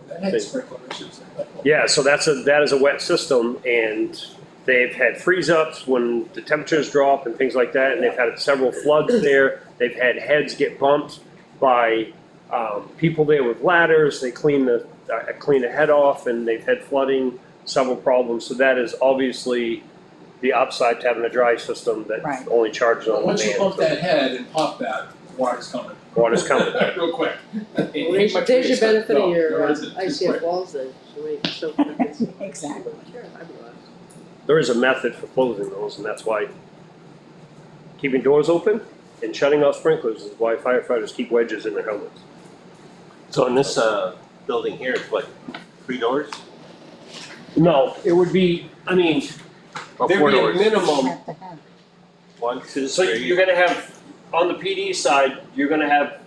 That had sprinkler issues. yeah, so that is a wet system, and they've had freeze ups when the temperatures drop and things like that, and they've had several floods there. They've had heads get bumped by people there with ladders. They clean the head off, and they've had flooding, several problems. So that is obviously the upside to having a dry system that Right. only charges on Once you demand. pump that head and pop that, water's coming. Water's coming. Real quick. There's your benefit of your No, there isn't. It's ICF quick. walls then, so wait, so. Exactly. Sure, I realize. There is a method for closing those, and that's why keeping doors open and shutting off sprinklers is why firefighters keep wedges in their helmets. So in this, building here, it's what, 3 doors? No, it would be, I mean, Or there'd 4 be a doors? minimum. Have to have. 1, 2, So 3. you're gonna have, on the PD side, you're gonna have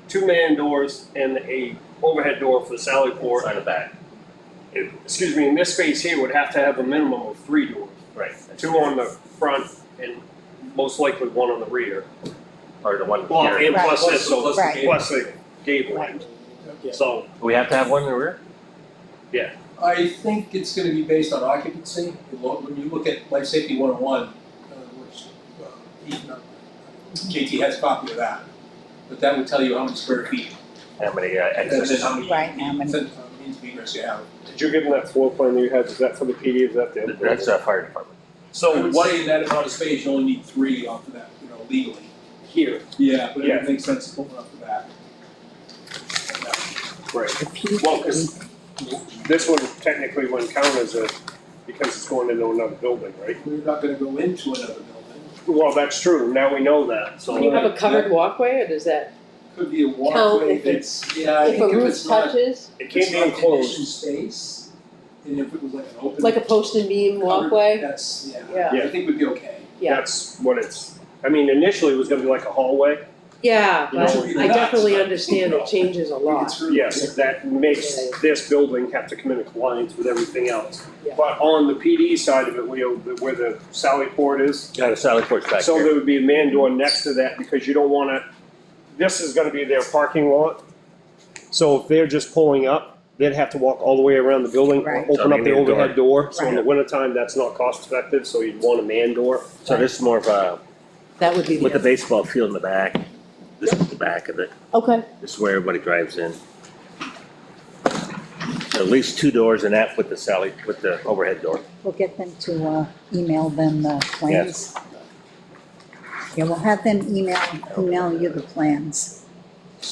two man doors and a overhead door for the sally port. On the back. Excuse me, in this space here would have to have a minimum of 3 doors. Right. 2 on the front and most likely 1 on the rear. Or the one Well, here. and plus Right. this, so Right. plus the gable end. So, Do we have to have one in the rear? I think it's gonna be based on occupancy. When you look at Life Safety 101, which JT has a copy of that, but that would tell you how many square feet, How many, and then exits? how many Right, how many. means of egress you have. did you give them that floor plan that you had? Is that for the PD? Is that the other? That's fire department. I So would what say in that amount of space, you only need 3 off of that, legally. here? Yeah, but Yeah. it makes sense to pull it off the back. Right. The PD. Well, because this one technically wouldn't count as because it's going into another building, right? We're not gonna go into another building. Well, that's true. Now we know that, so. Do you have a covered walkway, or does that Could be a count walkway if that's, yeah, I if a think if roof it's not, touches, It if can't it's be not enclosed. conditioned space, and if it was like an open. like a post and beam covered, walkway? That's, Yeah. I think we'd be okay. Yeah, That's what it's, I mean, initially it was gonna be like a hallway. yeah, You but know, I definitely but, understand it changes a We could lot. screw it. Yes, that makes this building have to come into compliance with everything else. Yeah. But on the PD side of it, where the Sally Port is, Got a Sally Port's back so here. there would be a man door next to that because you don't wanna, this is gonna be their parking lot. So if they're just pulling up, they'd have to walk all the way around the building, Right. open So up they the need a door. overhead door. So in the Right. wintertime, that's not cost effective, so you'd want a man door. So this is more of a, That would be with the the, baseball field in the back. This is the back of it. okay, This is where everybody drives in. So at least 2 doors and that with the overhead door. We'll get them to email them the plans. Yeah, we'll have them email you the plans.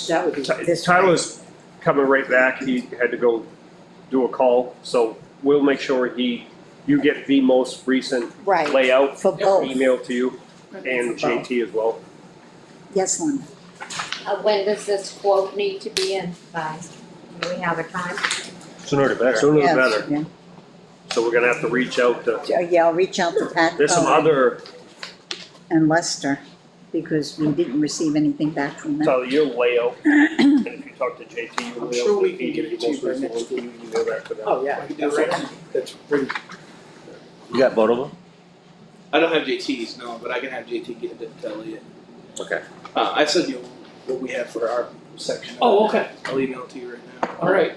that would be, Tyler's coming right back. He had to go do a call, so we'll make sure you get the most recent Right, layout for both. emailed to you and JT as well. Yes, Lynn. When does this quote need to be in by? Do we have a time? Sooner the better. Sooner the Yes, better. yeah. So we're gonna have to reach out to, Yeah, I'll reach out to Pat there's some other, and Lester, because we didn't receive anything back from them. Tyler, your layout, and if you talk to JT, your I'm layout. sure we will can be get it the to you most by recent next one. Can you email that to them? oh, yeah. I can do it right now. That's pretty, You got both of them? I don't have JT's, no, but I can have JT get it to Elliot. Okay. I sent you what we have for our section. Oh, okay. I'll email it to you right now. All right.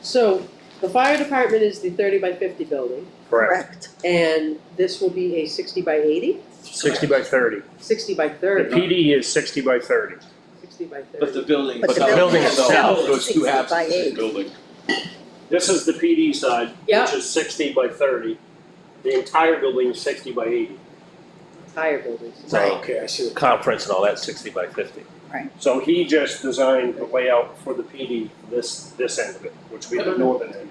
So, the fire department is the 30 by 50 building, Correct. and this will be a 60 by 80? 60 by 30. 60 by The 30, PD is 60 by 30. 60 by 30. But the building. But the building itself is Those 2 halves 60 by of the 8. building. This is the PD side, Yeah. which is 60 by 30. The entire building is 60 by 80. Entire buildings. So Okay, I see. conference and all that 60 by 50. So he just designed the layout for the PD, this end of it, which would be the northern end.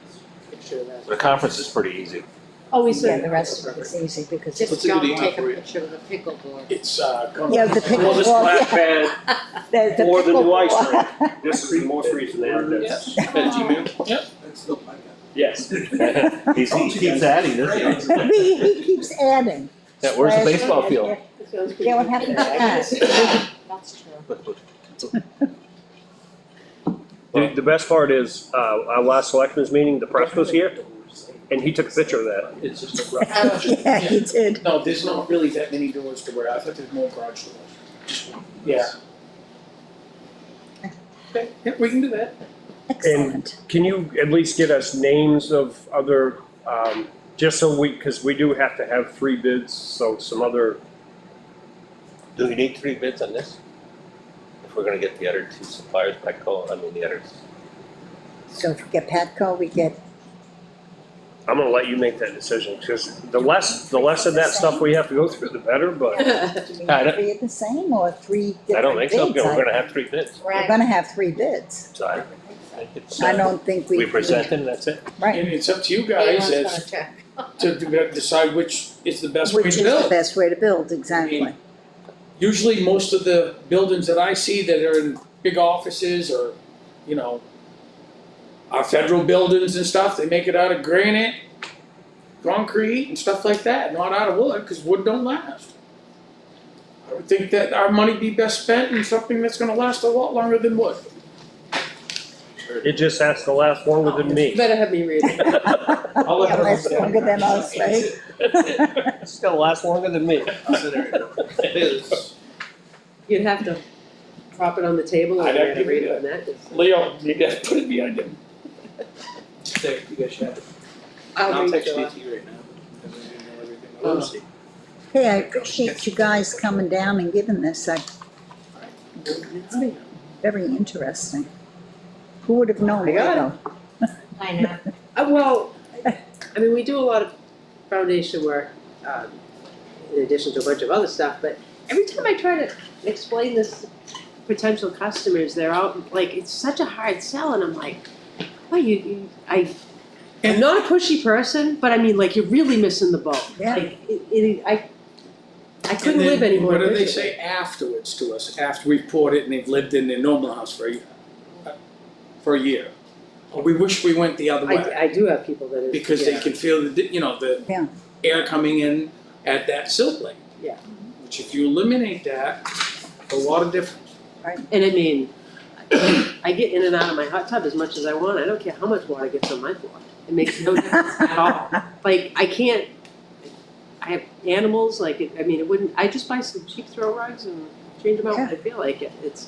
Make sure that. The conference is pretty easy. Oh, we Yeah, said. the rest of it's easy because Just it's, a good don't email take for a you? picture of the pickleboard. It's, yeah, the Well, this pickleball, black yeah. bed The or the new ice pickleball. rink, this is the most recent ad that's, at Gmail, yep. That's still my guy. yes. He keeps adding, doesn't He keeps adding. Yeah, where's the baseball field? That sounds pretty Yeah, what good. happened to that? That's true. The best part is, our last selectmen's meeting, the press was here, and he took a picture of that. It's just a rough. Yeah, he did. No, there's not really that many doors to wear, I thought there's more garage doors. Just one. Yeah. Okay, yeah, we can do that. Excellent. Can you at least get us names of other, just so because we do have to have 3 bids, so some other, Do we need 3 bids on this? If we're gonna get the other 2 suppliers, the others. So if we get Patco, we get, I'm gonna let you make that decision, because the less of that stuff we have to go through, the better, but do we I have don't- 3 of the same or 3 I don't different think so, bids? we're gonna have 3 bids. We're Right. gonna have 3 bids. So I think it's, I don't think we present them, that's it. Right. And it's up to you guys Anyone's as gonna check. to decide which is the best way Which to is the build. best way to build, exactly. Usually, most of the buildings that I see that are in big offices or, you know, our federal buildings and stuff, they make it out of granite, concrete and stuff like that, not out of wood, because wood don't last. I would think that our money be best spent in something that's gonna last a lot longer than wood. it just has to last longer than me. You better have me read it. I'll let Yeah, her that's know. longer than us, right? It's gonna last longer than me. It is. You'd have to prop it on the table and I'd have I'd to read do it on that. Leo, you gotta put it behind him. There, you guys should have it. I'll I'll read text it. it to you right now. Because I didn't know everything. Oh. I'll see. Hey, I appreciate you guys coming down and giving this, very interesting. Who would have known, I got Leo? I know. Well, I mean, we do a lot of foundation work, in addition to a bunch of other stuff, but every time I try to explain this to potential customers, they're out, like, it's such a hard sell, and I'm like, well, I'm not a pushy person, but I mean, like, you're really missing the boat. Yeah. Like, I couldn't And then live anymore. What do they say afterwards to us, after we've poured it and they've lived in their normal house for a year? Oh, we wish we went the other way, I do have people that are. because they can feel the, you know, the Yeah. air coming in at that sill plate. Yeah. Which if you eliminate that, a lot of difference. And I mean, I get in and out of my hot tub as much as I want. I don't care how much water gets on my floor. It makes no difference at all. Like, I have animals, like, it wouldn't, I just buy some cheap throw rugs and change them out when I feel like it. It's,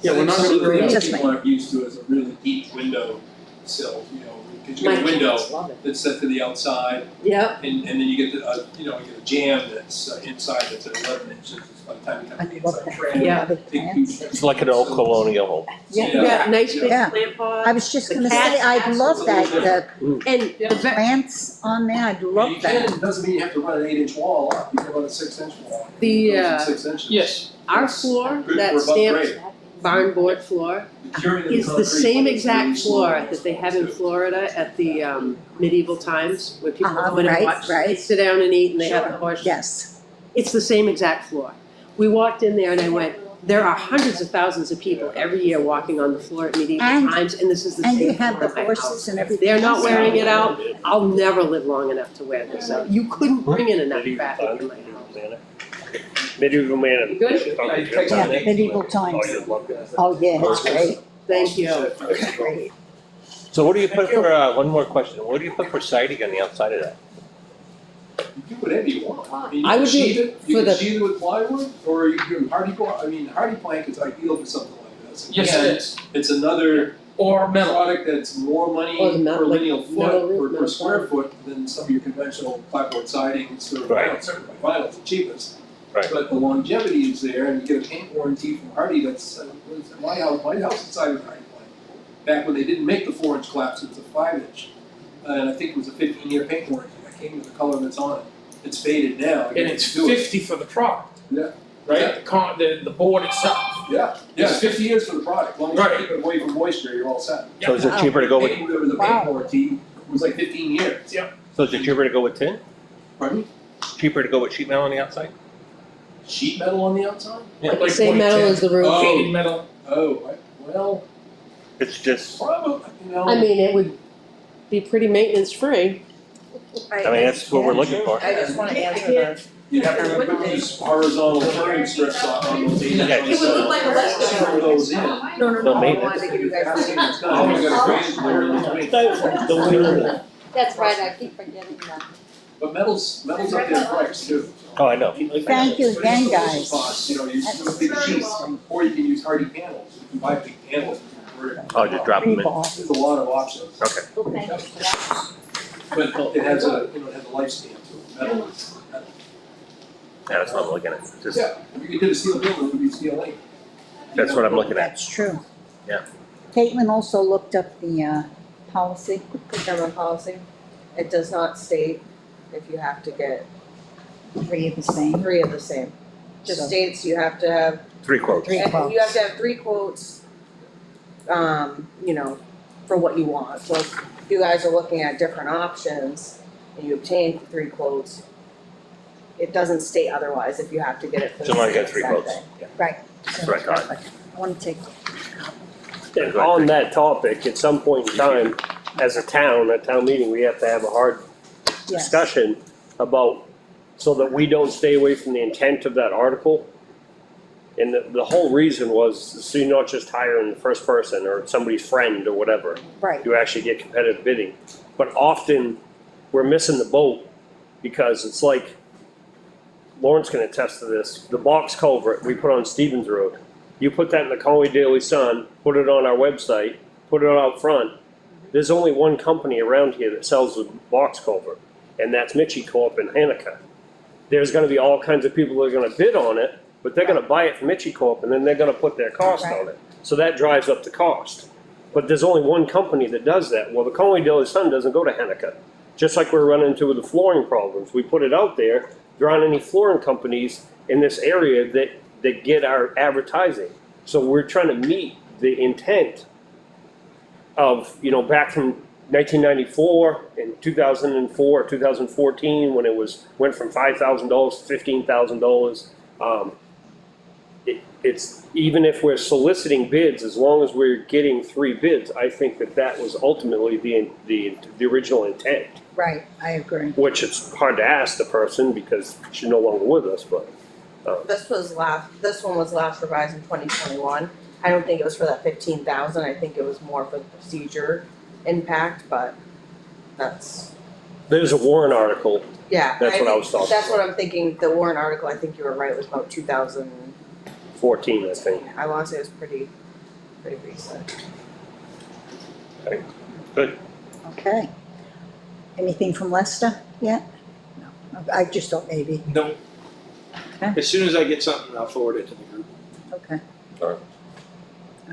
Yeah, we're not Super gonna great. really, Just People aren't used to is a really deep window sill, you know, because you my get a window kids love it. that's set to the outside, Yeah, and then you get the, you know, you get a jam that's inside that's at 11 inches, by the time you come I to the love inside that. frame. Yeah. Other Big, plants. huge- It's like an old colonial home. you Yeah, got nice big Yeah. plant pots. I was just The gonna cats say, I'd love that, And the the plants on there, I'd love You that. can, doesn't mean you have to run an 8-inch wall up, you can run a 6-inch wall. The, Goes to uh, 6 inches. yes, our floor, Good that for above stamped grade. barn board floor, The curing of the is the concrete same is exact really floor slow. that they have in Florida at the medieval times, where people Uh-huh, come in and right, watch, they right. sit down and eat and they have the Sure. horse. Yes, It's the same exact floor. We walked in there and I went, there are hundreds of thousands of people every year walking on the floor at medieval And- times, and this is the and same you have floor the in my horses house. and If everything. they're not else. wearing it out, I'll never live long enough to wear this out. You couldn't bring in enough Medieval traffic in times, my house. Medieval manor. You good? Yeah, medieval times. Oh, you'd love that. Oh, yeah, it's great, Thank you. it's great. So what do you put for, one more question, what do you put for siding on the outside of that? You do whatever you want. I mean, you I can would do sheathe it, you for can the- sheathe it with plywood, or you can hardy plank, I mean, hardy plank is ideal for something like this. yes Again, it is, it's another or metal. product that's more money Or the metal, per like lineal metal foot, roof, or per metal square plywood. foot than some of your conventional clapboard siding, sort of Right. vinyl, certainly vinyl's the cheapest. Right. But the longevity is there, and you get a paint warranty from Hardy that's, what is it, my house inside was Hardy plank. Back when they didn't make the 4-inch claps, it was a 5-inch. And I think it was a 15-year paint warranty, that came with the color that's on it. It's faded now. And it's 50 for the product, Yeah, right? The board itself. yeah, it's 50 years for the product, as long as Right. you keep it away from moisture, you're all set. So is it cheaper to go with, There was a Wow. paint warranty, it was like 15 years. Yep. So is it cheaper to go with tin? Pardon me? Cheaper to go with sheet metal on the outside? Sheet metal on the outside? Yeah. Like the same metal as the roof. Sheeted metal. Well, It's just, probably, you know. I mean, it would be pretty maintenance free. I mean, that's what we're looking for. I just wanna answer the. You have to use horizontal turning strips on those. Yeah, It would look like a Lester. Screw those in. No, No I maintenance. wanted to give you guys the. Oh, we got a drainage layer in between. That's right, I keep forgetting that. But metal's up there in price too. Oh, I know. Thank you again, guys. Costs, you know, you do big sheets, or you can use hardy panels, you can buy big panels. Oh, just drop them in. There's a lot of options, Okay. Well, thank you for that. but it has a, you know, it has a lifespan to it, metal. Yeah, that's what I'm looking at. Just, Yeah, if you did a steel building, it would be steel lane. that's what I'm looking at. That's true. Yeah. Caitlin also looked up the, policy. Procurement policy, it does not state if you have to get 3 of the same. 3 of the same. Just So- states you have to have, 3 quotes. 3 and quotes. you have to have 3 quotes, you know, for what you want. So if you guys are looking at different options and you obtain 3 quotes, it doesn't state otherwise if you have to get it for the So long as you same got 3 exact quotes. thing. Yeah. Right. That's what I thought. Perfect. I wanna take, And on that topic, at some point in time, as a town meeting, we have to have a hard yes, discussion about, so that we don't stay away from the intent of that article. And the whole reason was, so you're not just hiring the first person or somebody's friend or whatever. right, You actually get competitive bidding. But often, we're missing the boat, because it's like, Lawrence can attest to this, the box culvert we put on Stevens Road. You put that in the Conway Daily Sun, put it on our website, put it out front. There's only one company around here that sells the box culvert, and that's Mitchie Corp in Hanukkah. There's gonna be all kinds of people that are gonna bid on it, but they're gonna buy it from Mitchie Corp, and then they're gonna put their cost Right. on it. So that drives up the cost. But there's only one company that does that. Well, the Conway Daily Sun doesn't go to Hanukkah. Just like we're running into with the flooring problems. We put it out there, there aren't any flooring companies in this area that get our advertising. So we're trying to meet the intent of, you know, back from 1994 and 2004, 2014, when it went from $5,000 to $15,000. It's, even if we're soliciting bids, as long as we're getting 3 bids, I think that was ultimately the original intent. right, I agree. Which it's hard to ask the person because she's no longer with us, but. This one was last revised in 2021. I don't think it was for that 15,000, I think it was more for the procedure impact, but that's, There's a warrant article, yeah. That's what I think- was talking That's what I'm thinking, the warrant article, I think you were right, was about 14, I think. I wanna say it was pretty recent. Good. Okay. Anything from Lester yet? No, I just thought maybe, No. Okay. As soon as I get something, I'll forward it to the group. okay. All right.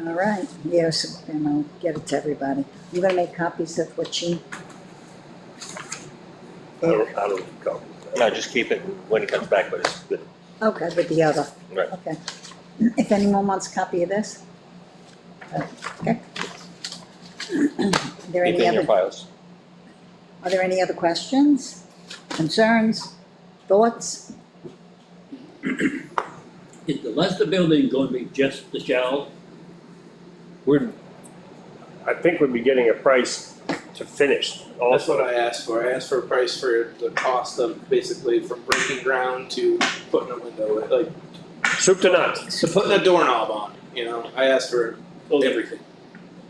All right, yes, and I'll get it to everybody. You gonna make copies of what she? I don't go. No, just keep it when he comes back, but it's good. Okay, with the other. Right. Okay. If anyone wants a copy of this? Okay. Are there any Keep it in your other, files. are there any other questions, concerns, thoughts? Is the Lester building going to be just the shell? I think we'd be getting a price to finish That's what also. I asked for. I asked for a price for the cost of basically from breaking ground to putting a window, like, Soup to nuts. to putting a doorknob on, you know? I asked for So everything.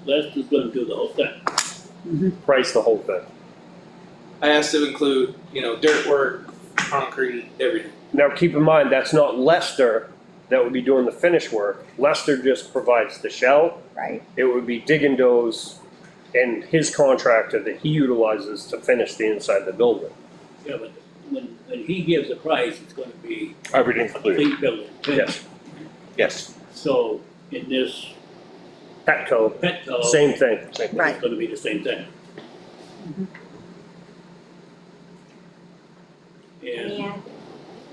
Lester's going to do the whole thing. Price the whole thing. I asked to include, you know, dirt work, concrete, everything. Now, keep in mind, that's not Lester that would be doing the finish work. Lester just provides the shell. Right, It would be Dig & Doze and his contractor that he utilizes to finish the inside of the building. Yeah, but when he gives a price, it's going to be Everything's a included. complete building. Yes. Yes. So in this Petco, Petco, same thing. right. it's going to be the same thing. And Yeah,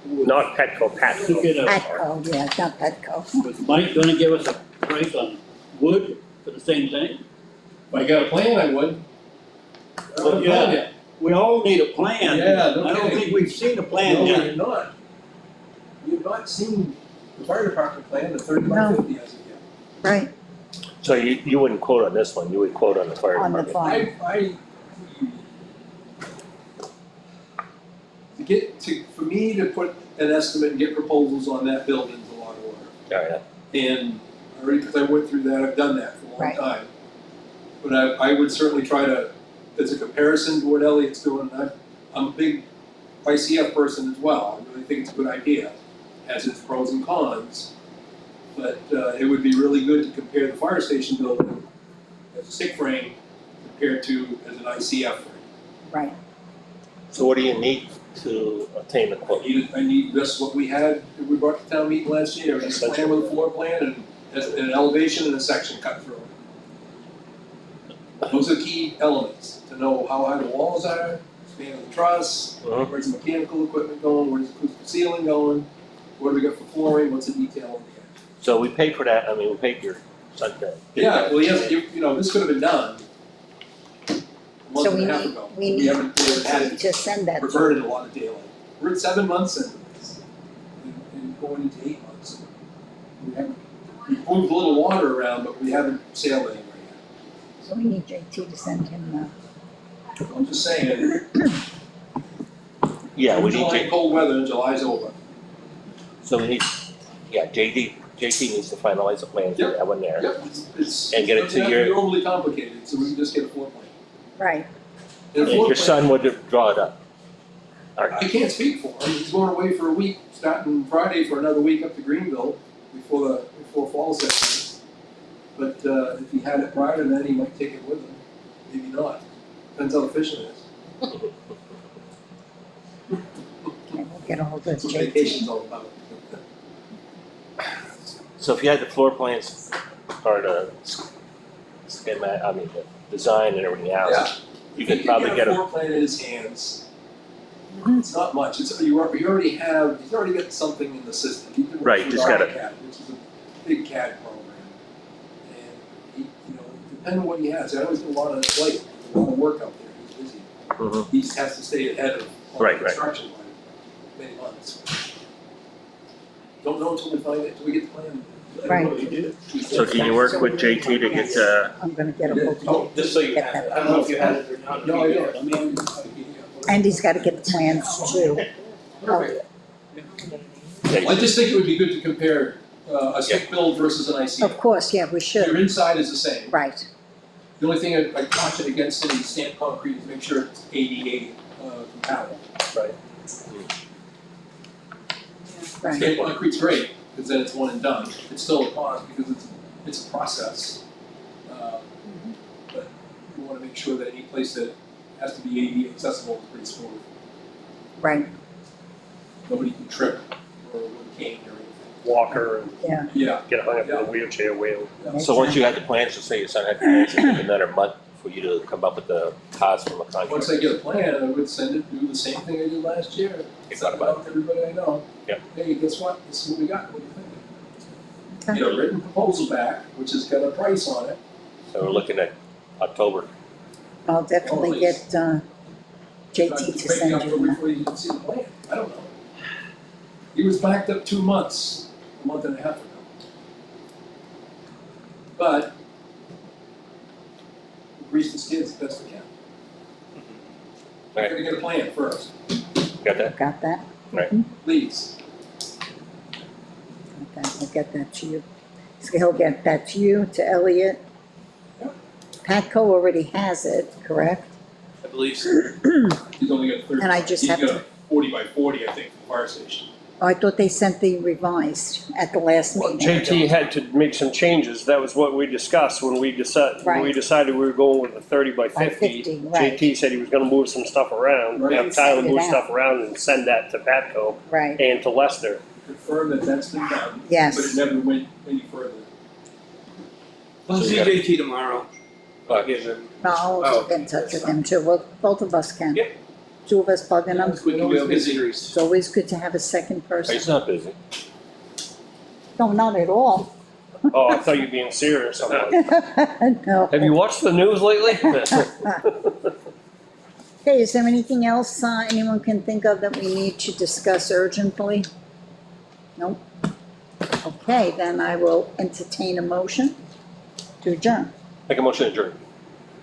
Not Petco, Patco. speaking of, Petco, yeah, it's not Petco. was Mike going to give us a price on wood for the same thing? If I got a plan, I would. I don't have a plan yet. we all need a plan. Yeah, no I don't kidding. think we've seen a No, plan we yet. have not. We have not seen the fire department plan, the 30 by No. 50 as of yet. Right, So you wouldn't quote on this one, you would quote on the fire on the department. fire. For me to put an estimate and get proposals on that building is a lot of work. Oh, yeah. And already, because I went through that, I've done that for a long Right. time. But I would certainly try to, as a comparison to what Elliot's doing, I'm a big ICF person as well. I really think it's a good idea, has its pros and cons. But it would be really good to compare the fire station building as a stick frame compared to as an ICF frame. Right, So what do you need to obtain the quote? I need this, what we had, we brought to town meeting last year, a plan with a floor plan and an elevation and a section cut through. Those are key elements, to know how high the walls are, span of the truss, Mhm. where's the mechanical equipment going, where's the acoustic ceiling going, what do we got for flooring, what's the detail on the edge. So we paid for that, I mean, we paid your son to. Yeah, well, yes, you know, this could have been done a month so and we a half need, ago. we need haven't had it to send that to, reverted a lot of daylight. We're at 7 months and going into 8 months. We haven't, we've moved a little water around, but we haven't sailed anywhere so we need JT to send him yet. I'm just saying, Yeah, we need July, cold weather and July's over. so we need, yeah, JT needs to finalize the plan for Yep. that one there. Yep, it's. And get it to doesn't have your- be overly complicated, so we can just get a floor plan. right, And And a floor your plan, son would draw it up. I can't speak for him, he's going away for a week, starting Friday for another week up to Greenville before fall session. But if he had it prior to that, he might take it with him, maybe not, depends how the fishing is. okay, we'll get a hold of That's what JT. vacation's all about. So if you had the floor plans or the schematic, I mean, the design and everything else, Yeah. you could probably get a a, floor plan in his hands. It's not much, he's already got something in the system. He can work Right, with just gotta- AutoCAD, which is a big CAD program. And he, depending on what he has, I always do a lot of, like, a lot of work out there, he's busy. Mhm. He just has to stay ahead of all the Right, right. construction by many months. Don't know until we find it, until we get the plan. Right. So can you work with JT to get I'm gonna get a hold of Oh, JT. Just so you Get have it, that. I don't know if you had it or not. No, I don't. I mean, And he's gotta get the plans too. Perfect. Yeah, I just think it would be good to compare a stick build versus an IC. Of course, yeah, we Your should, inside is the same. right, The only thing I caution against any stamped concrete is make sure it's ADA compatible. Right. right, Stamped concrete's great, because then it's one and done. It's still a cost because it's a process. But we wanna make sure that any place that has to be ADA accessible is pretty smooth. right, Nobody can trip or with a cane or anything. Walker and yeah, Yeah, get hung up in a wheelchair wheel. So once you had the plans, so say your son had the plans, it'd take another month for you to come up with the cost from a contractor. once I get a plan, I would send it, do the same thing I did last year. You Send thought it about out to everybody I know. Yep. Hey, guess what? This is what we got. What do you think? okay, Get a written proposal back, which has got a price on it. So we're looking at October. I'll definitely get, JT to Break send up you that. before you can see the plan. I don't know. He was backed up 2 months, a month and a half ago. But we greased the skids the best we can. Right. Gotta get a plan first, Got that? Got that? Right. Mhm. please. Okay, I'll get that to you. So he'll get that to you, to Elliot. Yep. Patco already has it, correct? I believe so. He's only got 30. And I just have He's to- got a 40 by 40, I think, for the fire station. Oh, I thought they sent the revised at the last Well, meeting. JT had to make some changes, that was what we discussed when we decided we were going with a 30 by By 50. 50, right. JT said he was gonna move some stuff around, Right. have Tyler Send it move out. stuff around and send that to Patco Right, and to Lester. Confirm that that's been done. Yes. But it never went any further. I'll So see you got- JT tomorrow. I'll give him. no, I'll also get in touch with him too, well, both of us can. Yep. Two of us plugging them, We can go busy. it's always good to have a second person. He's not busy. No, not at all. Oh, I thought you were being serious, I'm like, No. have you watched the news lately? Okay, is there anything else, anyone can think of that we need to discuss urgently? Nope. Okay, then I will entertain a motion to adjourn. Make a motion to adjourn.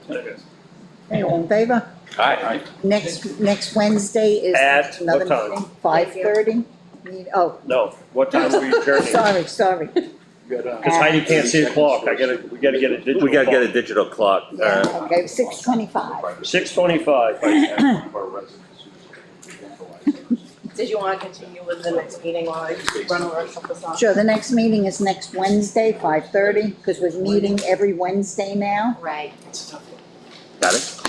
Okay, all in favor? Aye. Next Wednesday is At another what time? meeting, 5:30. Oh, No, what time are we adjourning? sorry. Because Heidi can't see the clock, we gotta get a digital We gotta get a clock. digital clock. Yeah, okay, 6:25. 6:25. Did you wanna continue with the next meeting while I run over and shut this off? Sure, the next meeting is next Wednesday, 5:30, because we're meeting every Wednesday now. Right. Got it?